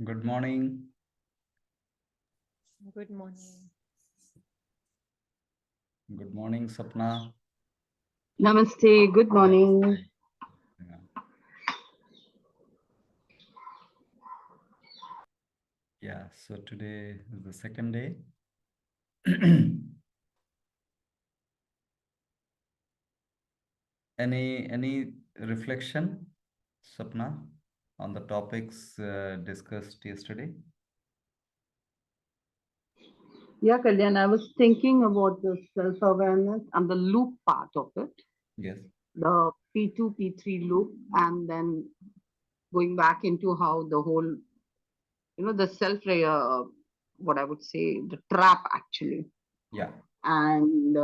Good morning. Good morning. Good morning, Sapna. Namaste, good morning. Yeah. Yeah, so today is the second day. Any reflection, Sapna, on the topics discussed yesterday? Yeah, Kalyan, I was thinking about the self-awareness and the loop part of it, Yes. the P2, P3 loop, and then going back into how the whole, the what I would say, the trap actually. Yeah. And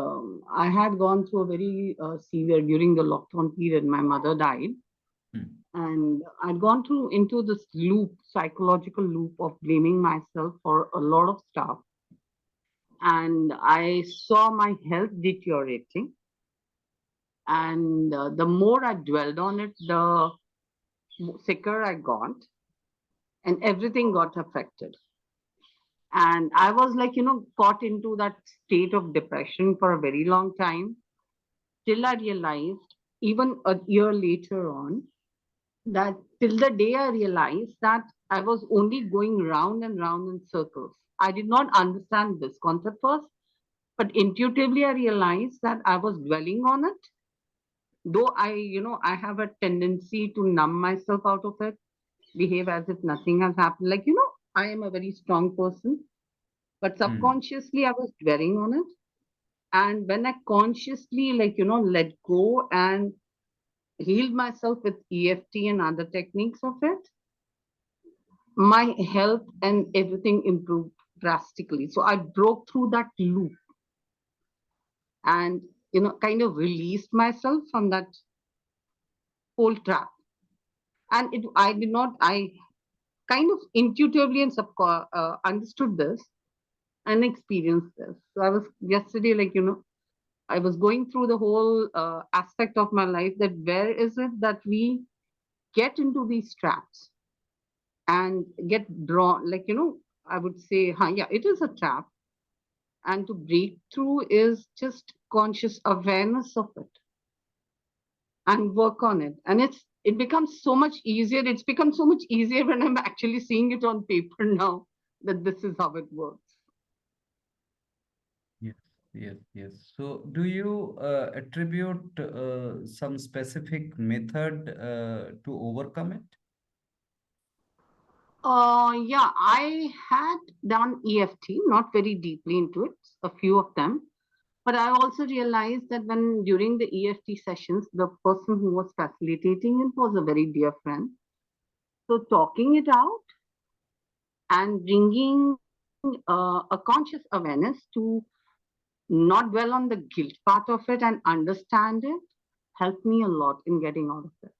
I had gone through a very severe, during the lockdown period, my mother died. And I'd gone through into this loop, psychological loop of blaming myself for a lot of stuff. And I saw my health deteriorating. And the more I dwelled on it, the sicker I got, and everything got affected. And I was like, caught into that state of depression for a very long time till I realized, even a year later on, that till the day I realized that I was only going round and round in circles. I did not understand this concept first, but intuitively I realized that I was dwelling on it. Though I have a tendency to numb myself out of it, behave as if nothing has happened. Like, I am a very strong person, but subconsciously I was dwelling on it. And when I consciously, let go and healed myself with EFT and other techniques of it, my health and everything improved drastically. So I broke through that loop and, kind of released myself from that whole trap. And I did not, I kind of intuitively and understood this and experienced this. So I was yesterday, I was going through the whole aspect of my life, that where is it that we get into these traps and get drawn, I would say, yeah, it is a trap. And to break through is just conscious awareness of it and work on it. And it becomes so much easier. It's become so much easier when I'm actually seeing it on paper now, that this is how it works. Yes, yes. So, do you attribute some specific method to overcome it? Yeah, I had done EFT, not very deeply into it, a few of them. But I also realized that when during the EFT sessions, the person who was facilitating it was a very dear friend. So talking it out and bringing a conscious awareness to not dwell on the guilt part of it and understand it helped me a lot in getting out of it.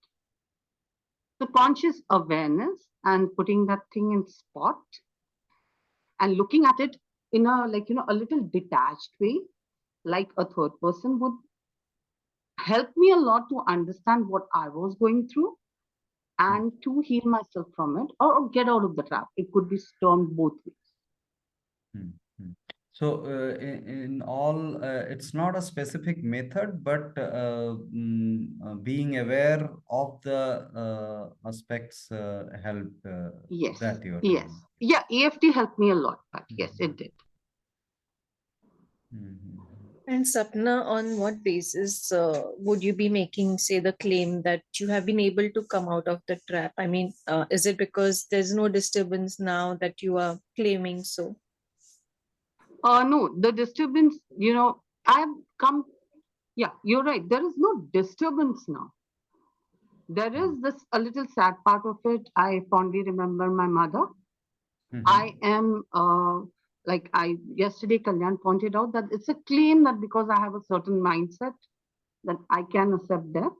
So conscious awareness and putting that thing in spot and looking at it in a, a little detached way, like a third person would, help me a lot to understand what I was going through Mm, and to heal myself from it, or get out of the trap. It could be turned both ways. mm, mm. So, in all, it's not a specific method, but being aware of the aspects help Yes, that you're yes. telling. Yeah, EFT helped me a lot, but yes, it did. Mhm. And Sapna, on what basis would you be making, say, the claim that you have been able to come out of the trap? I mean, is it because there's no disturbance now that you are claiming so? No, the disturbance, I've come, yeah, you're right. There is no disturbance now. There Mm, is this a little sad part of it. I fondly remember my mother. I mhm, am, like I yesterday, Kalyan pointed out that it's a claim that because I have a certain mindset that I can accept death.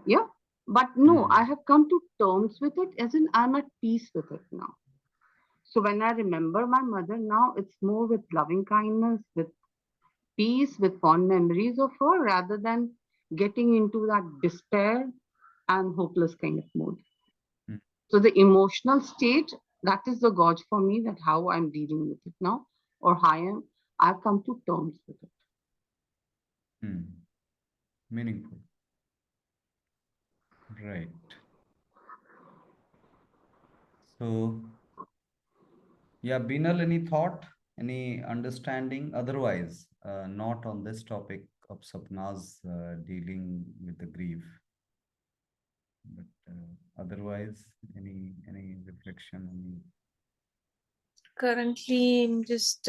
Yeah. But no, I mm, have come to terms with it, as in I'm at peace with it now. So when I remember my mother now, it's more with loving kindness, with peace, with fond memories of her, rather than getting into that despair and hopeless kind of mood. mm. So the emotional state, that is the gauge for me, that how I'm dealing with it now, or how I've come to terms with it. Meaningful. Right. So, yeah, Binal, any thought, any understanding? Otherwise, not on this topic of Sapna's dealing with the grief, but otherwise, any reflection, any. Currently, I'm just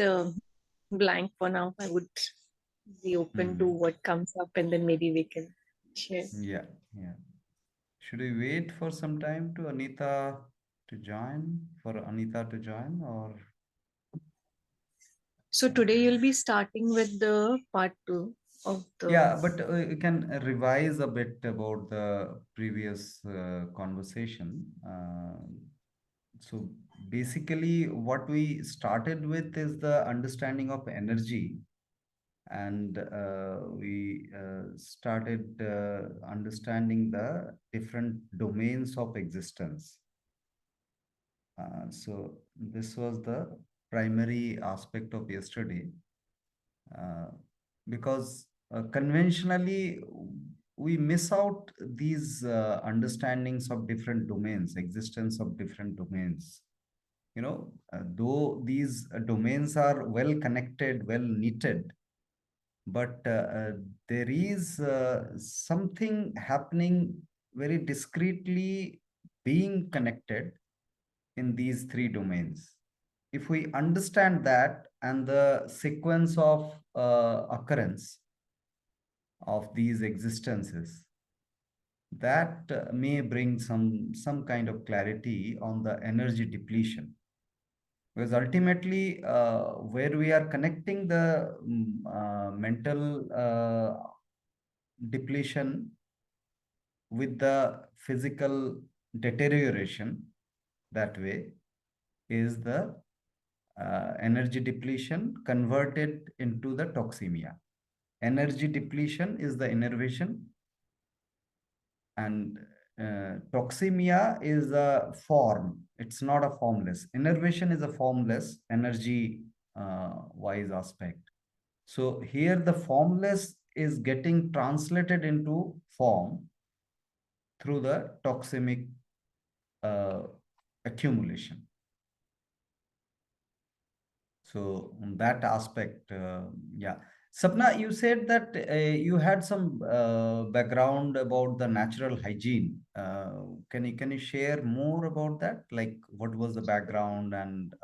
blank for now. I would be open to what comes up, and then maybe we can share. Yeah, yeah. Should we wait for some time to Anita to join, for Anita to join, or? So today you'll be starting with the part 2 of Yeah, the. but you can revise a bit about the previous conversation. So basically, what we started with is the understanding of energy, and we started understanding the different domains of existence. So this was the primary aspect of yesterday, because conventionally we miss out these understandings of different domains, existence of different domains. Though these domains are well connected, well knitted, but there is something happening very discreetly being connected in these three domains. If we understand that and the sequence of occurrence of these existences, that may bring some kind of clarity on the energy depletion, because ultimately where we are connecting the mental depletion with the physical deterioration, that way is the energy depletion converted into the toxemia. Energy depletion is the innervation, and toxemia is a form. It's not a formless. Innervation is a formless energy wise aspect. So here the formless is getting translated into form through the toxemic accumulation. So that aspect, yeah. Sapna, you said that you had some background about the natural hygiene. Can you share more about that? Like, what was the background, and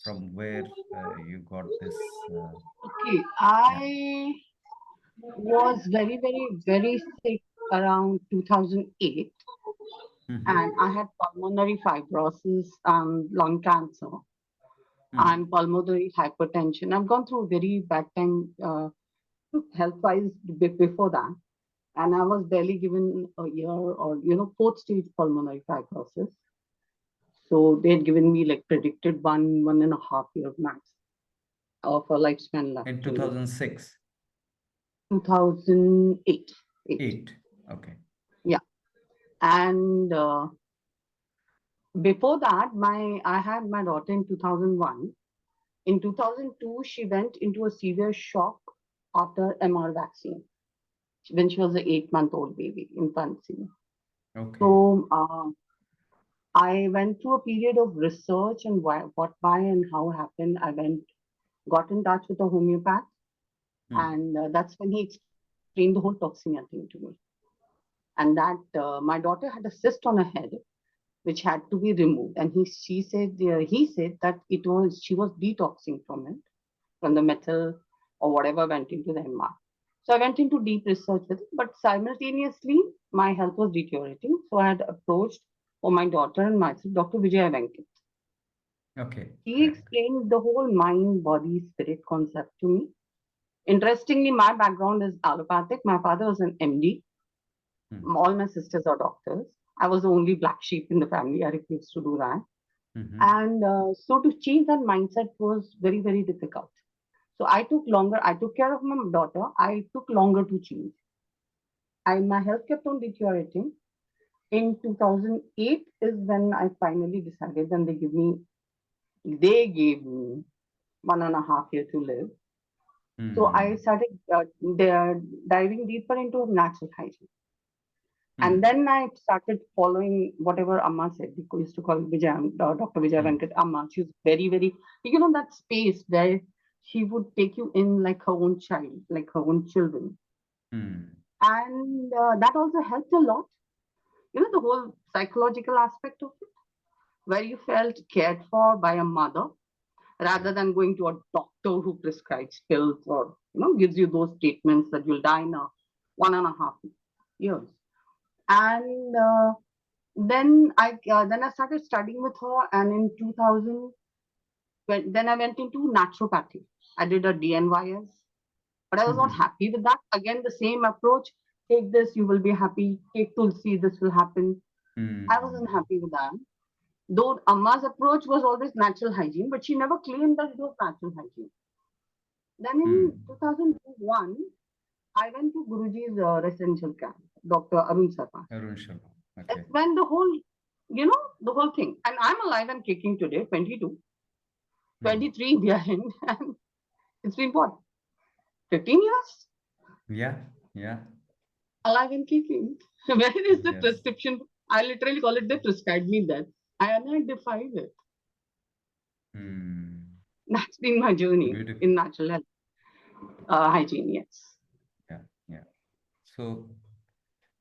from where you got this? Okay, Yeah. I was very, very, very sick around 2008, and I had pulmonary fibrosis and lung cancer and pulmonary hypertension. I've gone through a very bad time health-wise before that, and I was barely given a year or fourth stage pulmonary fibrosis. So they had given me like predicted 1.5 years max of a lifespan left In to live. 2006. 2008. Eight. Okay. Yeah. And before that, I had my daughter in 2001. In 2002, she went into a severe shock after MR vaccine when she was an 8-month-old baby, infancy. Okay. So I went through a period of research and why and how happened. I got in touch with a homeopath, and that's when he explained the whole toxemia thing to me. And that my daughter had a cyst on her head, which had to be removed. And he said that she was detoxing from it, from the metal or whatever went into the MR. So I went into deep research with it, but simultaneously my health was deteriorating. So I had approached for my daughter and myself, Dr. Vijay Venkat. Okay. He explained the whole mind, body, spirit concept to me. Interestingly, my background is allopathic. My father was an MD. All my sisters are doctors. I was the only black sheep in the family. I refused to do that. And so to change that mindset was very, very difficult. So I took longer. I took care of my daughter. I took longer to change. My health kept on deteriorating. in 2008 is when I finally decided, and they gave me 1.5 years to live. So I started diving deeper into natural hygiene. And then I started following whatever Amma said. We used to call Vijay, Dr. Vijay Venkat Amma. She's very, very, that space where she would take you in like her own child, like her own children. And that also helped a lot. The whole psychological aspect of it, where you felt cared for by a mother rather than going to a doctor who prescribes pills or, gives you those statements that you'll die in 1.5 years. And then I started studying with her, and in 2000, then I went into naturopathy. I did a DNYS, but I was not happy with that. Again, the same approach: take this, you will be happy. Take Tulsi, this will happen. I wasn't happy with that. Though Amma's approach was always natural hygiene, but she never claimed that it was natural hygiene. Then in 2001, I went to Guruji's residential camp, Dr. Arun Sharma. Arun Sharma. Okay. That's when the whole thing. And I'm alive and kicking today, 22. 23 behind. And it's been what? 15 years? Yeah. Alive and kicking. Where is the prescription? I literally call it, they prescribed me that. I defied it. That's been my journey in natural health. Hygiene, yes. Yeah. So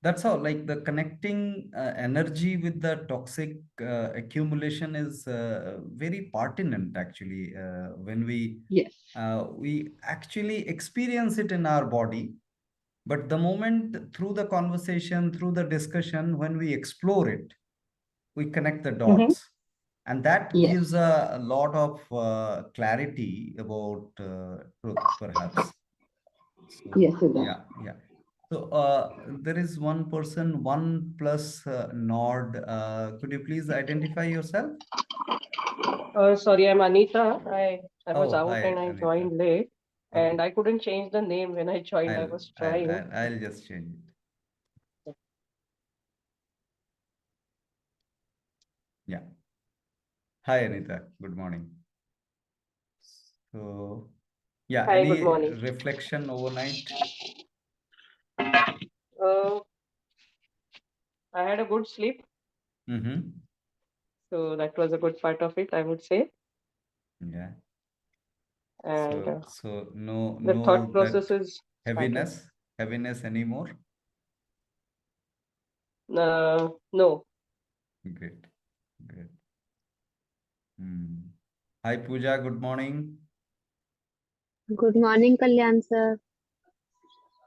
that's how, like, the connecting energy with the toxic accumulation is very pertinent, actually, when we actually experience it in our body. But the moment, through the conversation, through the discussion, when we explore it, we connect the dots. And that gives a lot of clarity about truth, perhaps. So, yes, it does. Yeah. So there is one person, one plus nod. Could you please identify yourself? Sorry, I'm Anita. I was out hi, and I Anita. joined late, Okay. and I couldn't change the name when I joined. I was trying. I'll just change it. Yeah. Hi, Anita. Good morning. So, yeah, Hi, any good morning. reflection overnight? I had a good sleep. So that was a good part of it, I would say. Yeah. And so no thought process is heaviness anymore? No. Great. Hi, Pooja. Good morning. Good morning, Kalyan sir.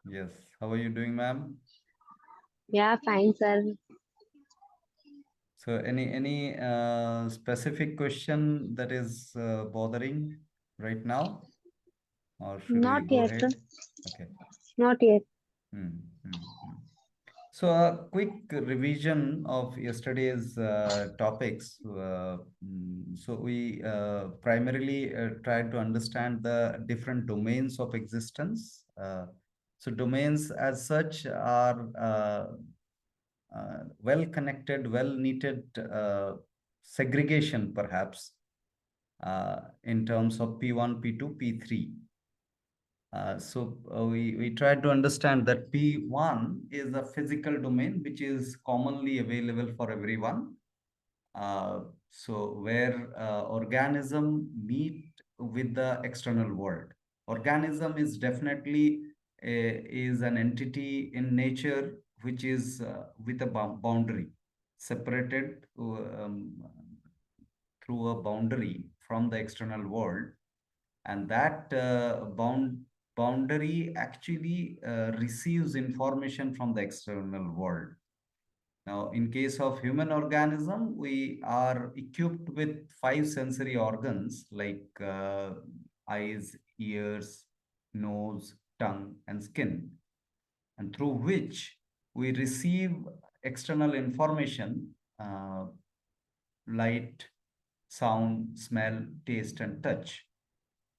Yes. How are you doing, ma'am? Yeah, fine, sir. So any specific question that is bothering right now, or should Not we go yet. ahead? Okay. Not yet. So a quick revision of yesterday's topics. So we primarily tried to understand the different domains of existence. So domains as such are well-connected, well-knitted segregation, perhaps, in terms of P1, P2, P3. So we tried to understand that P1 is a physical domain which is commonly available for everyone. So where organism meet with the external world. Organism is definitely is an entity in nature which is with a boundary, separated through a boundary from the external world, and that boundary actually receives information from the external world. Now, in case of human organism, we are equipped with 5 sensory organs like eyes, ears, nose, tongue, and skin, and through which we receive external information, light, sound, smell, taste, and touch.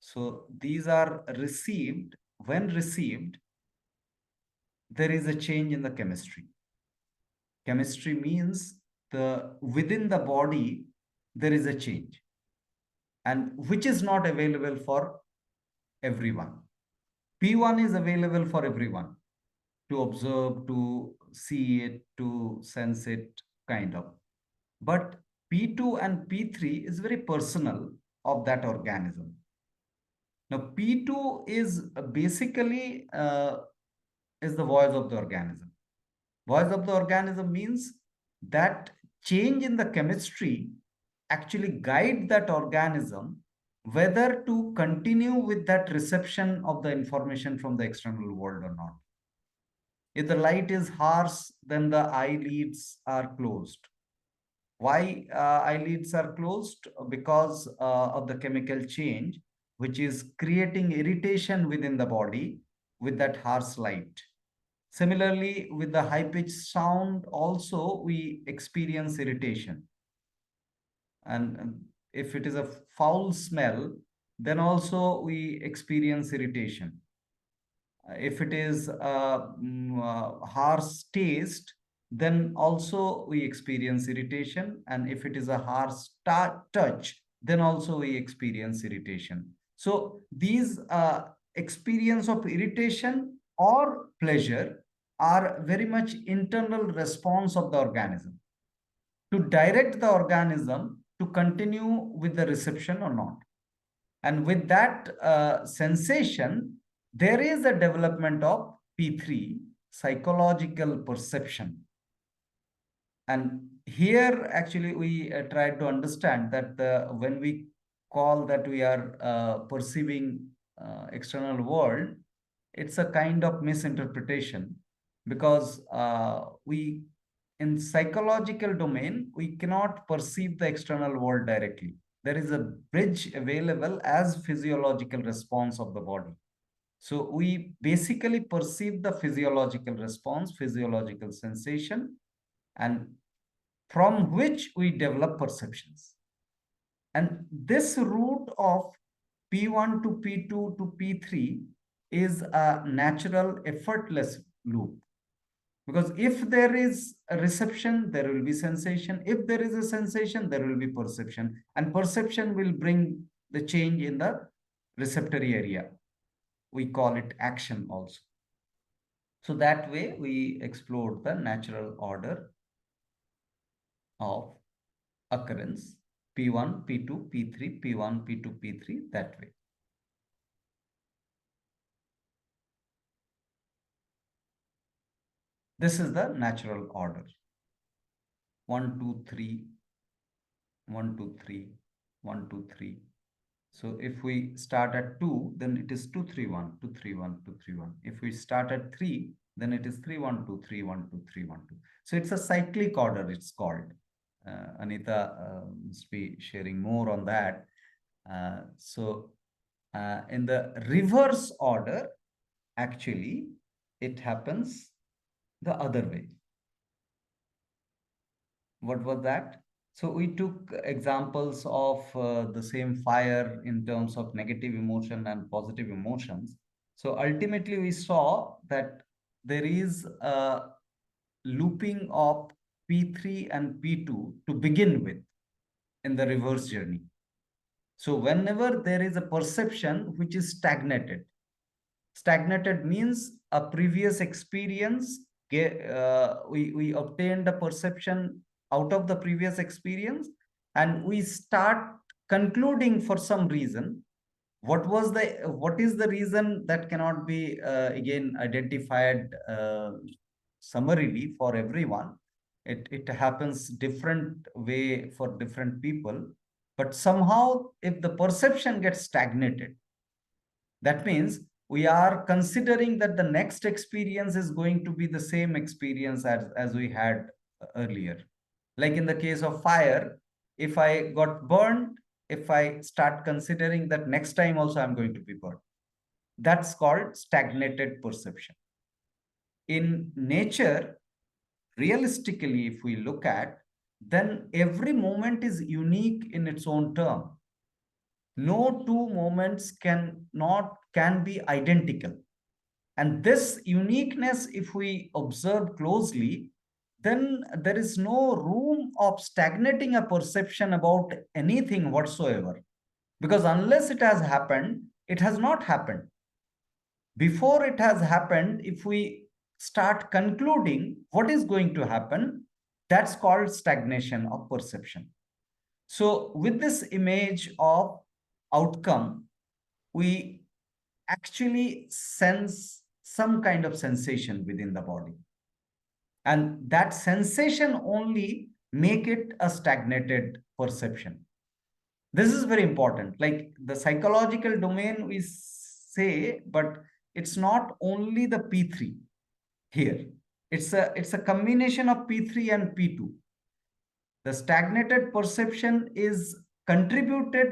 So these are received. When received, there is a change in the chemistry. Chemistry means within the body, there is a change, and which is not available for everyone. P1 is available for everyone to observe, to see it, to sense it, kind of. But P2 and P3 is very personal of that organism. Now, P2 is basically is the voice of the organism. Voice of the organism means that change in the chemistry actually guide that organism whether to continue with that reception of the information from the external world or not. If the light is harsh, then the eyelids are closed. Why eyelids are closed? Because of the chemical change, which is creating irritation within the body with that harsh light. Similarly, with the high-pitched sound, also we experience irritation. And if it is a foul smell, then also we experience irritation. If it is a harsh taste, then also we experience irritation. And if it is a harsh touch, then also we experience irritation. So these experience of irritation or pleasure are very much internal response of the organism to direct the organism to continue with the reception or not. And with that sensation, there is a development of P3, psychological perception. And here, actually, we try to understand that when we call that we are perceiving external world, it's a kind of misinterpretation, because in psychological domain, we cannot perceive the external world directly. There is a bridge available as physiological response of the body. So we basically perceive the physiological response, physiological sensation, and from which we develop perceptions. And this route of P1 to P2 to P3 is a natural, effortless loop. Because if there is a reception, there will be sensation. If there is a sensation, there will be perception. And perception will bring the change in the receptory area. We call it action also. So that way we explored the natural order of occurrence, P1, P2, P3, P1, P2, P3, that way. This is the natural order. 1, 2, 3, 1, 2, 3, 1, 2, 3. So if we start at 2, then it is 2, 3, 1, 2, 3, 1, 2, 3, 1. If we start at 3, then it is 3, 1, 2, 3, 1, 2, 3, 1, 2. So it's a cyclic order, it's called. Anita must be sharing more on that. In the reverse order, actually, it happens the other way. What was that? So we took examples of the same fire in terms of negative emotion and positive emotions. So ultimately, we saw that there is a looping of P3 and P2 to begin with in the reverse journey. So whenever there is a perception which is stagnated means a previous experience, we obtained a perception out of the previous experience, and we start concluding for some reason. What is the reason that cannot be again identified summarily for everyone. It happens different way for different people, but somehow if the perception gets stagnated, that means we are considering that the next experience is going to be the same experience as we had earlier. Like in the case of fire, if I got burned, if I start considering that next time also I'm going to be burned, that's called stagnated perception. In nature, realistically, if we look at, then every moment is unique in its own term. No two moments can be identical. And this uniqueness, if we observe closely, then there is no room of stagnating a perception about anything whatsoever. Because unless it has happened, it has not happened. Before it has happened, if we start concluding what is going to happen, that's called stagnation of perception. So with this image of outcome, we actually sense some kind of sensation within the body. And that sensation only make it a stagnated perception. This is very important. Like the psychological domain we say, but it's not only the P3 here. It's a combination of P3 and P2. The stagnated perception is contributed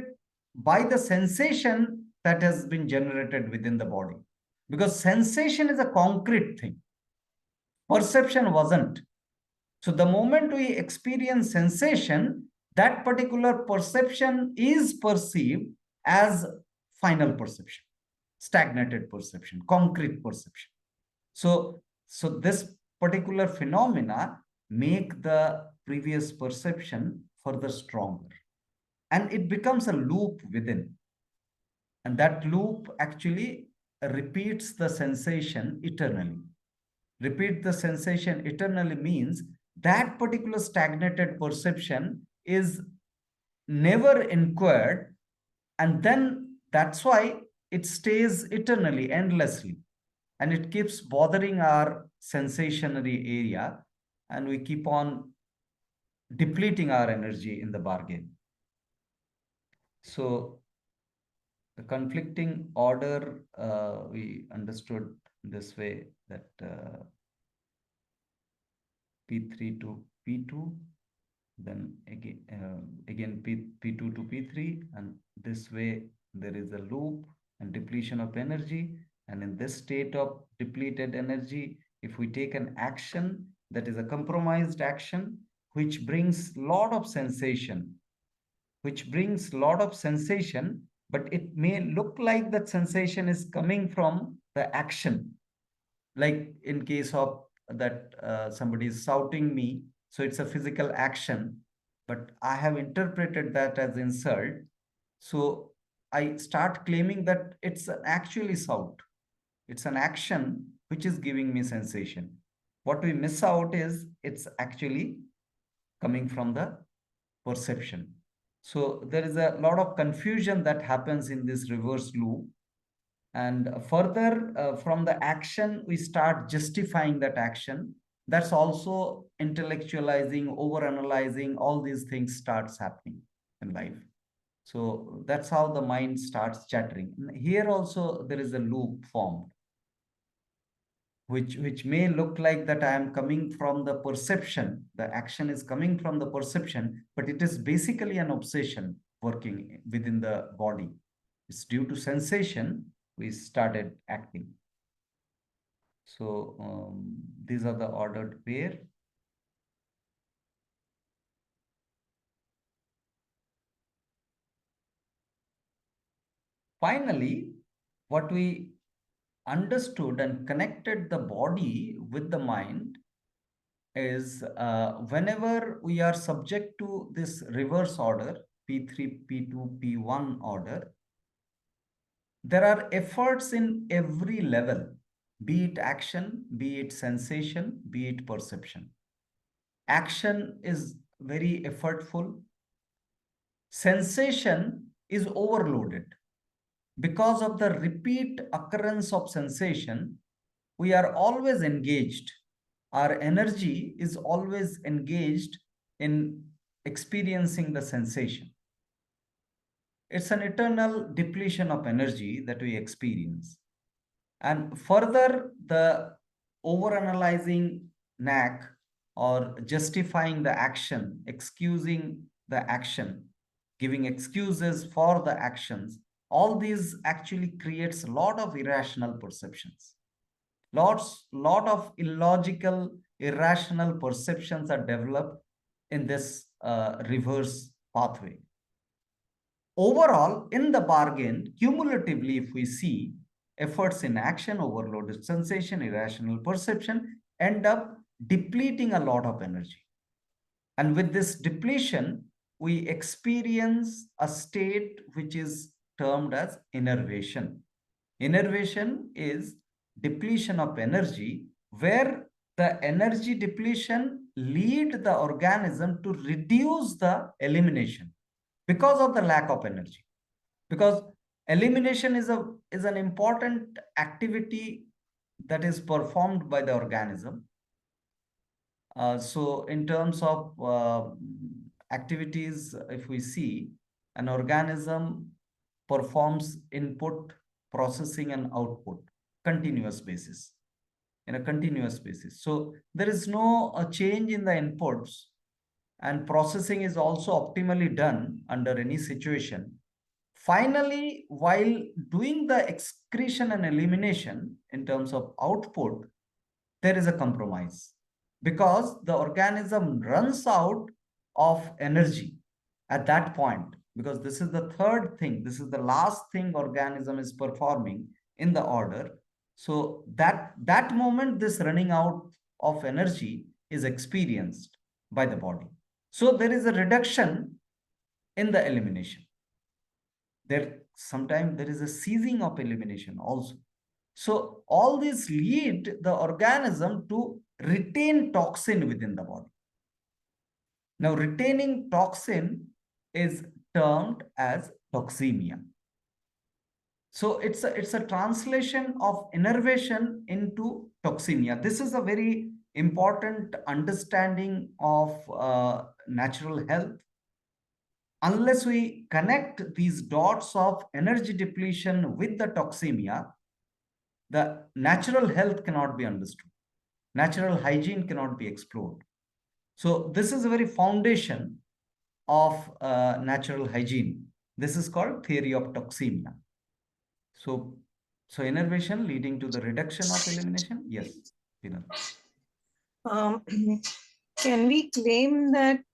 by the sensation that has been generated within the body. Because sensation is a concrete thing. Perception wasn't. So the moment we experience sensation, that particular perception is perceived as final perception, stagnated perception, concrete perception. So this particular phenomena make the previous perception further stronger. And it becomes a loop within. And that loop actually repeats the sensation eternally. Repeat the sensation eternally means that particular stagnated perception is never inquired, and then that's why it stays eternally, endlessly, and it keeps bothering our sensationary area, and we keep on depleting our energy in the bargain. So the conflicting order we understood this way, that P3 to P2, then again P2 to P3, and this way there is a loop and depletion of energy. And in this state of depleted energy, if we take an action that is a compromised action, which brings lot of sensation, but it may look like that sensation is coming from the action. Like in case of that somebody is shouting me, so it's a physical action, but I have interpreted that as insult. So I start claiming that it's actually shout. It's an action which is giving me sensation. What we miss out is it's actually coming from the perception. So there is a lot of confusion that happens in this reverse loop. And further, from the action, we start justifying that action. That's also intellectualizing, overanalyzing, all these things starts happening in life. So that's how the mind starts chattering. Here also there is a loop formed, which may look like that I am coming from the perception. The action is coming from the perception, but it is basically an obsession working within the body. It's due to sensation we started acting. So these are the ordered pair. Finally, what we understood and connected the body with the mind is whenever we are subject to this reverse order, P3, P2, P1 order, there are efforts in every level, be it action, be it sensation, be it perception. Action is very effortful. Sensation is overloaded. Because of the repeat occurrence of sensation, we are always engaged. Our energy is always engaged in experiencing the sensation. It's an eternal depletion of energy that we experience. And further, the overanalyzing knack or justifying the action, excusing the action, giving excuses for the actions, all these actually creates a lot of irrational perceptions. Lot of illogical, irrational perceptions are developed in this reverse pathway. Overall, in the bargain, cumulatively, if we see efforts in action, overloaded sensation, irrational perception, end up depleting a lot of energy. And with this depletion, we experience a state which is termed as innervation. Innervation is depletion of energy, where the energy depletion lead the organism to reduce the elimination because of the lack of energy. Because elimination is an important activity that is performed by the organism. So in terms of activities, if we see, an organism performs input, processing, and output continuous basis, in a continuous basis. So there is no change in the inputs, and processing is also optimally done under any situation. Finally, while doing the excretion and elimination in terms of output, there is a compromise, because the organism runs out of energy at that point, because this is the third thing, this is the last thing organism is performing in the order. So that moment, this running out of energy is experienced by the body. So there is a reduction in the elimination. Sometimes there is a ceasing of elimination also. So all these lead the organism to retain toxin within the body. Now, retaining toxin is termed as toxemia. So it's a translation of innervation into toxemia. This is a very important understanding of natural health. Unless we connect these dots of energy depletion with the toxemia, the natural health cannot be understood. Natural hygiene cannot be explored. So this is a very foundation of natural hygiene. This is called theory of toxemia. So innervation leading to the reduction of elimination. Yes, Vinod. Can we claim that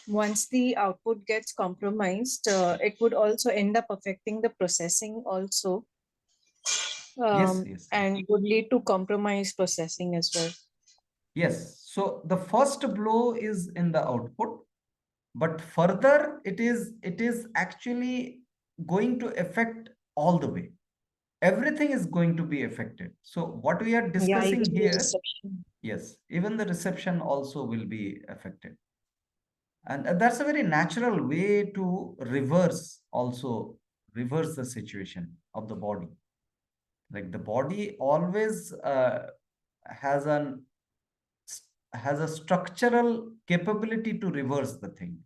once the output gets compromised, it would also end up affecting the processing also? Yes. And would lead to compromised processing as well. Yes. So the first blow is in the output, but further it is actually going to affect all the way. Everything is going to be affected. So what we are discussing here, yes, even the reception also will be affected. And that's a very natural way to reverse the situation of the body. Like the body always has a structural capability to reverse the thing.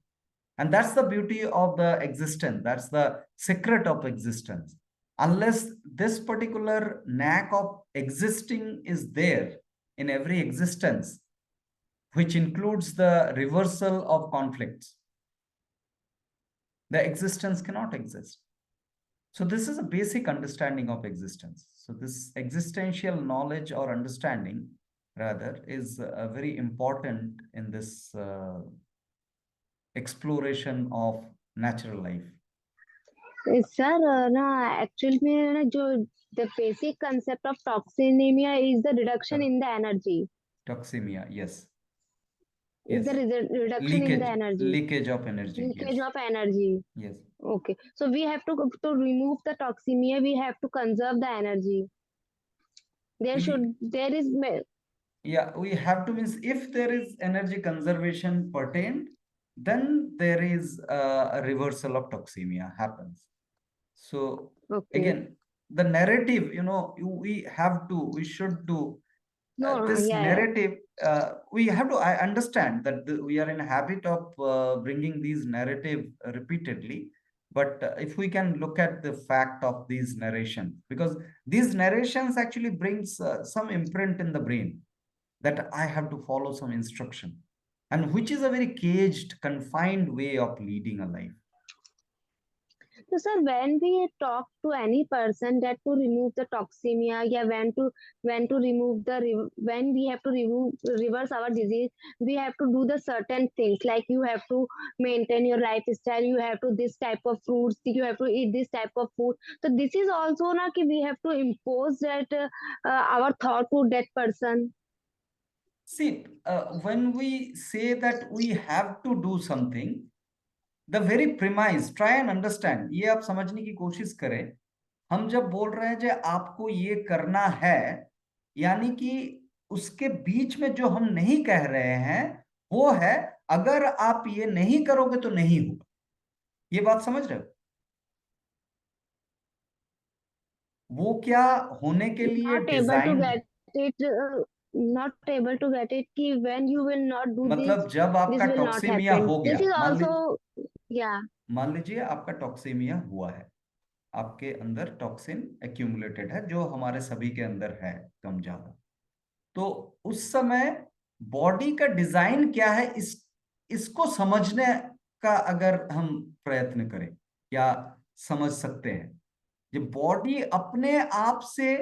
And that's the beauty of the existence. That's the secret of existence. Unless this particular knack of existing is there in every existence, which includes the reversal of conflicts, the existence cannot exist. So this is a basic understanding of existence. So this existential knowledge or understanding, rather, is very important in this exploration of natural life. Sir, actually में the basic concept of toxinemia is the reduction in the energy. Toxemia, yes. Is the reduction in the energy. Leakage of energy. Leakage of energy. Yes. Okay. So we have to remove the toxemia, we have to conserve the energy. We have to, means if there is energy conservation pertained, then there is a reversal of toxemia happens. So again, the narrative, we should do this narrative. We have to, I understand that we are in a habit of bringing these narrative repeatedly. But if we can look at the fact of these narrations, because these narrations actually brings some imprint in the brain that I have to follow some instruction, and which is a very caged, confined way of leading a life. So, sir, when we talk to any person that to remove the toxemia, when we have to reverse our disease, we have to do the certain things, like you have to maintain your lifestyle, you have to this type of fruits, you have to eat this type of food. So this is also we have to impose that our thought to that person. See, when we say that we have to do something, the very premise, try and understand, ये आप समझने की कोशिश करें. हम जब बोल रहे हैं जो आपको ये करना है, यानी कि उसके बीच में जो हम नहीं कह रहे हैं वो है अगर आप ये नहीं करोगे तो नहीं होगा. ये बात समझ रहे हो? वो क्या होने के लिए Not able to design, get it, not able to get it कि when you will not do this, मतलब जब this आपका will not टॉक्सीमिया happen. हो गया, This is also, yeah. मान लीजिए आपका टॉक्सीमिया हुआ है, आपके अंदर टॉक्सिन एक्यूमुलेटेड है जो हमारे सभी के अंदर है कम ज्यादा, तो उस समय बॉडी का डिजाइन क्या है इसको समझने का अगर हम प्रयत्न करें या समझ सकते हैं, जब बॉडी अपने आप से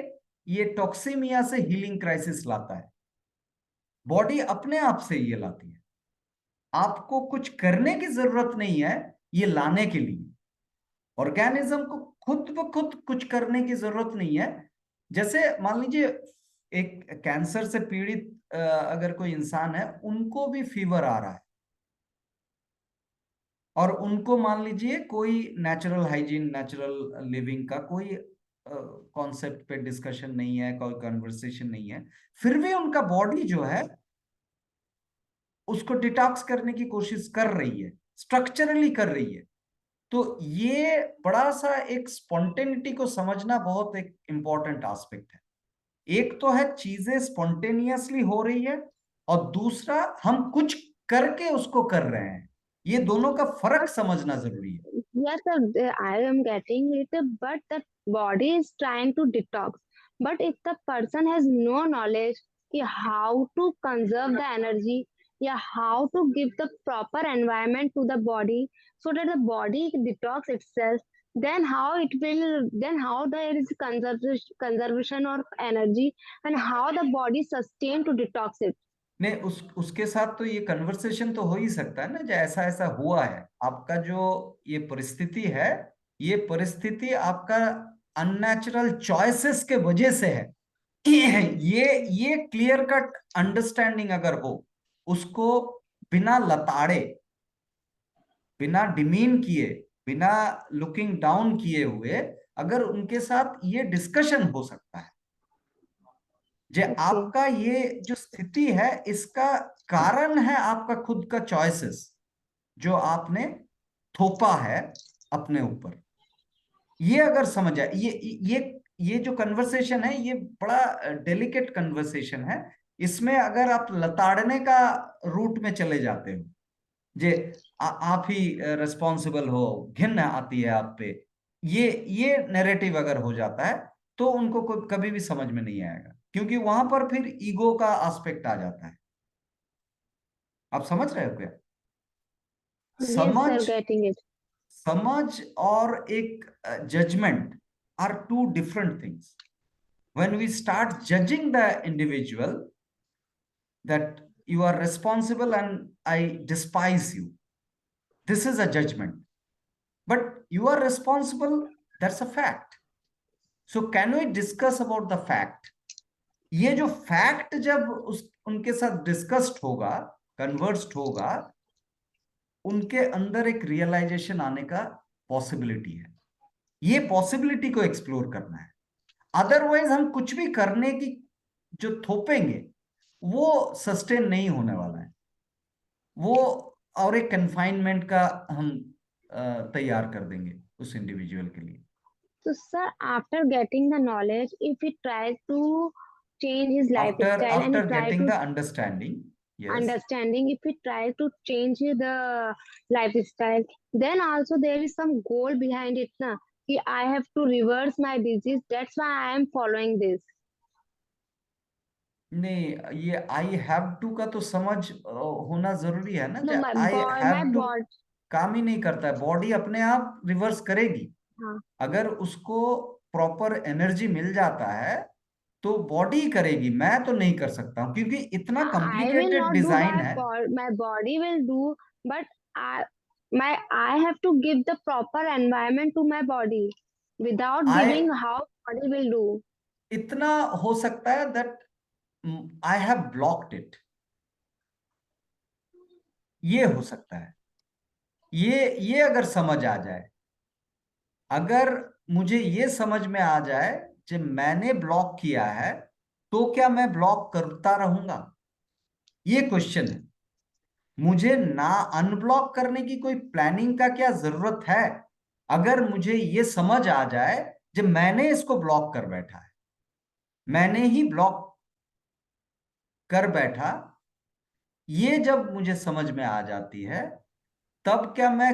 ये टॉक्सीमिया से हीलिंग क्राइसिस लाता है, बॉडी अपने आप से ये लाती है, आपको कुछ करने की जरूरत नहीं है ये लाने के लिए. ऑर्गेनिज्म को खुद ब खुद कुछ करने की जरूरत नहीं है. जैसे मान लीजिए एक कैंसर से पीड़ित अगर कोई इंसान है, उनको भी फीवर आ रहा है और उनको मान लीजिए कोई नेचुरल हाइजीन, नेचुरल लिविंग का कोई कॉन्सेप्ट पे डिस्कशन नहीं है, कोई कन्वर्सेशन नहीं है, फिर भी उनका बॉडी जो है उसको डिटॉक्स करने की कोशिश कर रही है, स्ट्रक्चरली कर रही है. तो ये बड़ा सा एक स्पॉन्टेनिटी को समझना बहुत एक इंपॉर्टेंट एस्पेक्ट है. एक तो है चीजें स्पॉन्टेनियसली हो रही है और दूसरा हम कुछ करके उसको कर रहे हैं. ये दोनों का फर्क समझना जरूरी है. Yes, sir, I am getting it, but the body is trying to detox. But if the person has no knowledge कि how to conserve the energy, yeah, how to give the proper environment to the body so that the body detox itself, then how there is conservation of energy and how the body sustain to detox it. नहीं, उसके साथ तो ये conversation तो हो ही सकता है ना, जो ऐसा ऐसा हुआ है, आपका जो ये परिस्थिति है, ये परिस्थिति आपका अननेचुरल चॉइसेस के वजह से है. ये क्लियर कट अंडरस्टैंडिंग अगर हो, उसको बिना लताड़े, बिना डिमीन किए, बिना लुकिंग डाउन किए हुए अगर उनके साथ ये डिस्कशन हो सकता है, जे आपका ये जो स्थिति है इसका कारण है आपका खुद का चॉइसेस जो आपने थोपा है अपने ऊपर. ये अगर समझ आए, ये जो कन्वर्सेशन है ये बड़ा डेलिकेट कन्वर्सेशन है. इसमें अगर आप लताड़ने का रूट में चले जाते हो, जे आप ही रिस्पॉन्सिबल हो, घिन आती है आप पे, ये नैरेटिव अगर हो जाता है तो उनको कभी भी समझ में नहीं आएगा, क्योंकि वहां पर फिर ईगो का एस्पेक्ट आ जाता है. आप समझ रहे हो क्या? Yes, sir, getting it. समझ और एक judgement are two different things. When we start judging the individual that you are responsible and I despise you, this is a judgment. But you are responsible, that's a fact. So can we discuss about the fact? ये जो fact जब उनके साथ discussed होगा, conversed होगा, उनके अंदर एक रियलाइजेशन आने का पॉसिबिलिटी है. ये पॉसिबिलिटी को एक्सप्लोर करना है. अदरवाइज हम कुछ भी करने की जो थोपेंगे वो सस्टेन नहीं होने वाला है, वो और एक कन्फाइनमेंट का हम तैयार कर देंगे उस इंडिविजुअल के लिए. So, sir, after getting the knowledge, if he tries to change his lifestyle and after he try getting to the understanding, yes, understanding, if he tries to change the lifestyle, then also there is some goal behind it, na? कि I have to reverse my disease. That's why I am following this. नहीं, ये आई have to का तो समझ होना जरूरी है ना. No, my I have two body. काम ही नहीं करता है, बॉडी अपने आप रिवर्स करेगी. हाँ. अगर उसको प्रॉपर एनर्जी मिल जाता है तो बॉडी करेगी, मैं तो नहीं कर सकता हूँ, क्योंकि इतना I will complicated not do design है. my body will do, but I have to give the proper environment to my body. Without giving, how body will do. इतना हो सकता है that I have blocked it. ये हो सकता है। ये अगर समझ आ जाए, अगर मुझे ये समझ में आ जाए कि मैंने ब्लॉक किया है, तो क्या मैं ब्लॉक करता रहूंगा? ये क्वेश्चन है। मुझे ना अनब्लॉक करने की कोई प्लानिंग का क्या जरूरत है, अगर मुझे ये समझ आ जाए जब मैंने इसको ब्लॉक कर बैठा है, मैंने ही ब्लॉक कर बैठा, ये जब मुझे समझ में आ जाती है, तब क्या मैं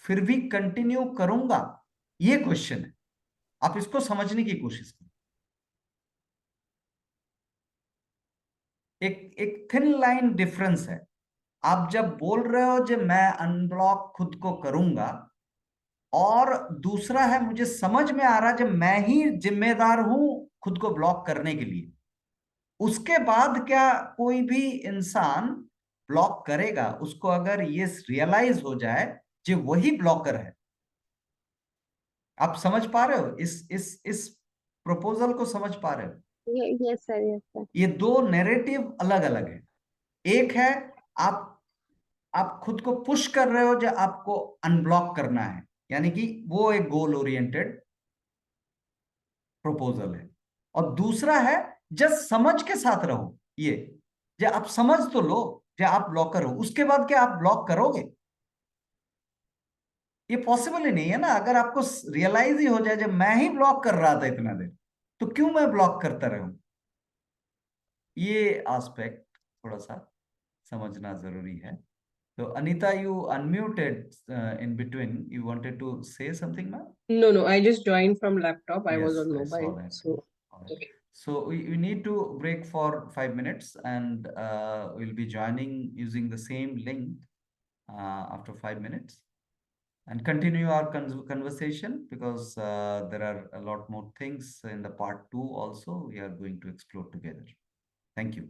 फिर भी कंटिन्यू करूंगा? ये क्वेश्चन है। आप इसको समझने की कोशिश करो। एक थिन लाइन डिफरेंस है। आप जब बोल रहे हो कि मैं अनब्लॉक खुद को करूंगा, और दूसरा है मुझे समझ में आ रहा है जब मैं ही जिम्मेदार हूं खुद को ब्लॉक करने के लिए, उसके बाद क्या कोई भी इंसान ब्लॉक करेगा? उसको अगर ये रियलाइज हो जाए कि वही ब्लॉकर है। आप समझ पा रहे हो? इस प्रपोजल को समझ पा रहे हो? Yes, sir. Yes, sir. ये दो नैरेटिव अलग अलग है। एक है आप खुद को पुश कर रहे हो जो आपको अनब्लॉक करना है, यानी कि वो एक गोल ओरिएंटेड प्रपोजल है। और दूसरा है जस्ट समझ के साथ रहो, ये जो आप समझ तो लो जो आप ब्लॉकर हो, उसके बाद क्या आप ब्लॉक करोगे? ये पॉसिबल ही नहीं है ना। अगर आपको रियलाइज ही हो जाए जब मैं ही ब्लॉक कर रहा था इतना देर, तो क्यों मैं ब्लॉक करता रहूं? ये एस्पेक्ट थोड़ा सा समझना जरूरी है। So Anita, you unmuted in between. You wanted to say something, ma'am? No, no, I just joined from laptop. I was Yes, on I saw mobile. that. So, All right. okay. So we need to break for 5 minutes, and we'll be joining using the same link after 5 minutes, and continue our conversation, because there are a lot more things in the part 2 also we are going to explore together. Thank you.